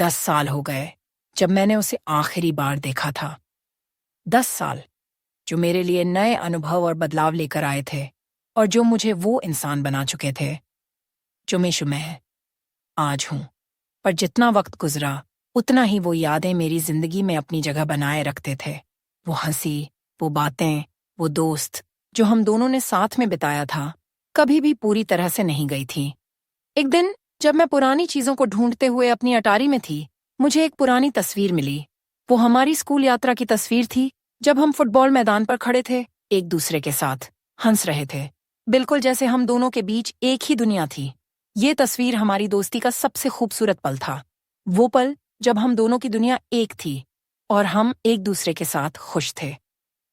10 साल हो गए जब मैंने उसे आखिरी बार देखा था। 10 साल जो मेरे लिए नए अनुभव और बदलाव लेकर आए थे और जो मुझे वो इंसान बना चुके थे जो मैं आज हूं। पर जितना वक्त गुजरा उतना ही वो यादें मेरी जिंदगी में अपनी जगह बनाए रखते थे। वो हंसी, वो बातें, वो दोस्त जो हम दोनों ने साथ में बिताया था कभी भी पूरी तरह से नहीं गई थी। एक दिन जब मैं पुरानी चीजों को ढूंढते हुए अपनी अटारी में थी, मुझे एक पुरानी तस्वीर मिली। वो हमारी स्कूल यात्रा की तस्वीर थी, जब हम फुटबॉल मैदान पर खड़े थे, एक दूसरे के साथ हंस रहे थे, बिल्कुल जैसे हम दोनों के बीच एक ही दुनिया थी। ये तस्वीर हमारी दोस्ती का सबसे खूबसूरत पल था। वो पल जब हम दोनों की दुनिया एक थी और हम एक दूसरे के साथ खुश थे।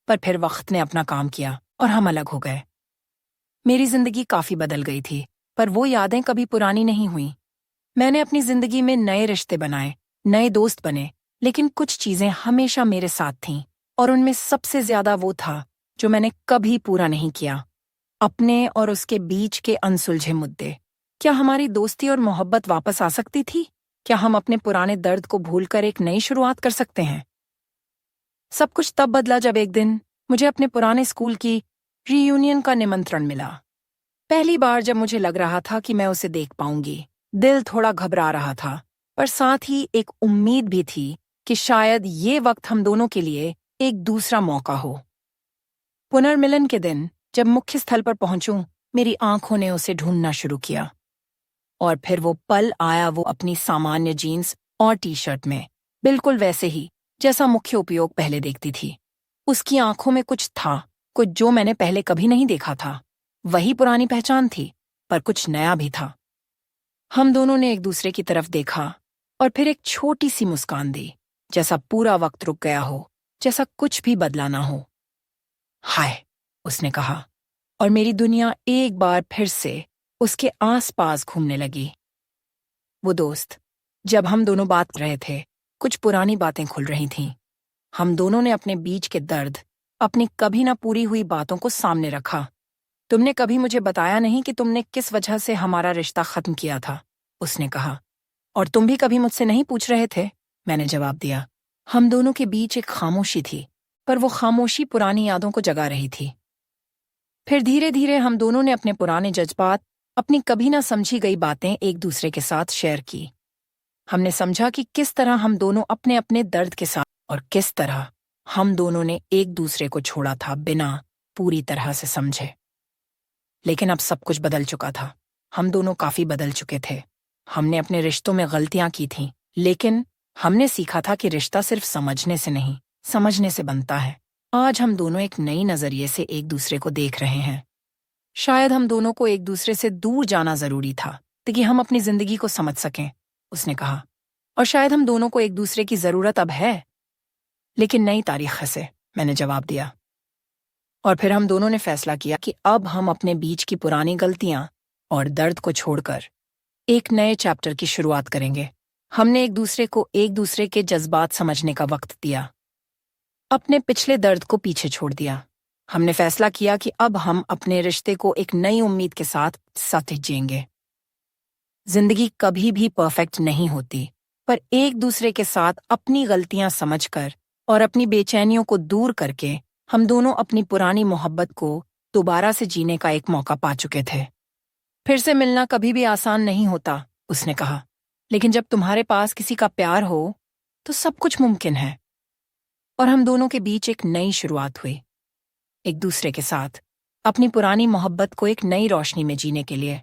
पर फिर वक्त ने अपना काम किया और हम अलग हो गए। मेरी जिंदगी काफी बदल गई थी, पर वो यादें कभी पुरानी नहीं हुई। मैंने अपनी जिंदगी में नए रिश्ते बनाए, नए दोस्त बने, लेकिन कुछ चीजें हमेशा मेरे साथ थीं और उनमें सबसे ज्यादा वो था जो मैंने कभी पूरा नहीं किया। अपने और उसके बीच के अनसुलझे मुद्दे। क्या हमारी दोस्ती और मोहब्बत वापस आ सकती थी? क्या हम अपने पुराने दर्द को भूलकर एक नई शुरुआत कर सकते हैं? सब कुछ तब बदला जब एक दिन मुझे अपने पुराने स्कूल की रीयूनियन का निमंत्रण मिला। पहली बार जब मुझे लग रहा था कि मैं उसे देख पाऊंगी, दिल थोड़ा घबरा रहा था, पर साथ ही एक उम्मीद भी थी कि शायद ये वक्त हम दोनों के लिए एक दूसरा मौका हो। पुनर्मिलन के दिन जब मुख्य स्थल पर पहुंचूं, मेरी आंखों ने उसे ढूंढना शुरू किया। और फिर वो पल आया, वो अपनी सामान्य जीन्स और टी शर्ट में, बिल्कुल वैसे ही जैसा मुख्य उपयोग पहले देखती थी। उसकी आंखों में कुछ था, कुछ जो मैंने पहले कभी नहीं देखा था। वही पुरानी पहचान थी, पर कुछ नया भी था। हम दोनों ने एक दूसरे की तरफ देखा और फिर एक छोटी सी मुस्कान दी, जैसा पूरा वक्त रुक गया हो, जैसा कुछ भी बदला ना हो। हाय, उसने कहा, और मेरी दुनिया एक बार फिर से उसके आसपास घूमने लगी। वो दोस्त, जब हम दोनों बात कर रहे थे, कुछ पुरानी बातें खुल रही थीं। हम दोनों ने अपने बीच के दर्द, अपनी कभी ना पूरी हुई बातों को सामने रखा। तुमने कभी मुझे बताया नहीं कि तुमने किस वजह से हमारा रिश्ता खत्म किया था, उसने कहा। और तुम भी कभी मुझसे नहीं पूछ रहे थे, मैंने जवाब दिया। हम दोनों के बीच एक खामोशी थी, पर वो खामोशी पुरानी यादों को जगा रही थी। फिर धीरे धीरे हम दोनों ने अपने पुराने जज्बात, अपनी कभी ना समझी गई बातें एक दूसरे के साथ शेयर की। हमने समझा कि किस तरह हम दोनों अपने अपने दर्द के साथ, और किस तरह हम दोनों ने एक दूसरे को छोड़ा था बिना पूरी तरह से समझे। लेकिन अब सब कुछ बदल चुका था। हम दोनों काफी बदल चुके थे। हमने अपने रिश्तों में गलतियां की थीं, लेकिन हमने सीखा था कि रिश्ता सिर्फ समझने से नहीं, समझने से बनता है। आज हम दोनों एक नई नजरिए से एक दूसरे को देख रहे हैं। शायद हम दोनों को एक दूसरे से दूर जाना जरूरी था ताकि हम अपनी जिंदगी को समझ सकें, उसने कहा। और शायद हम दोनों को एक दूसरे की जरूरत अब है, लेकिन नई तारीख से, मैंने जवाब दिया। और फिर हम दोनों ने फैसला किया कि अब हम अपने बीच की पुरानी गलतियां और दर्द को छोड़कर एक नए चैप्टर की शुरुआत करेंगे। हमने एक दूसरे को एक दूसरे के जज्बात समझने का वक्त दिया, अपने पिछले दर्द को पीछे छोड़ दिया। हमने फैसला किया कि अब हम अपने रिश्ते को एक नई उम्मीद के साथ जिएंगे। जिंदगी कभी भी परफेक्ट नहीं होती, पर एक दूसरे के साथ अपनी गलतियां समझकर और अपनी बेचैनियों को दूर करके हम दोनों अपनी पुरानी मोहब्बत को दोबारा से जीने का एक मौका पा चुके थे। फिर से मिलना कभी भी आसान नहीं होता, उसने कहा, लेकिन जब तुम्हारे पास किसी का प्यार हो तो सब कुछ मुमकिन है। और हम दोनों के बीच एक नई शुरुआत हुई, एक दूसरे के साथ अपनी पुरानी मोहब्बत को एक नई रोशनी में जीने के लिए।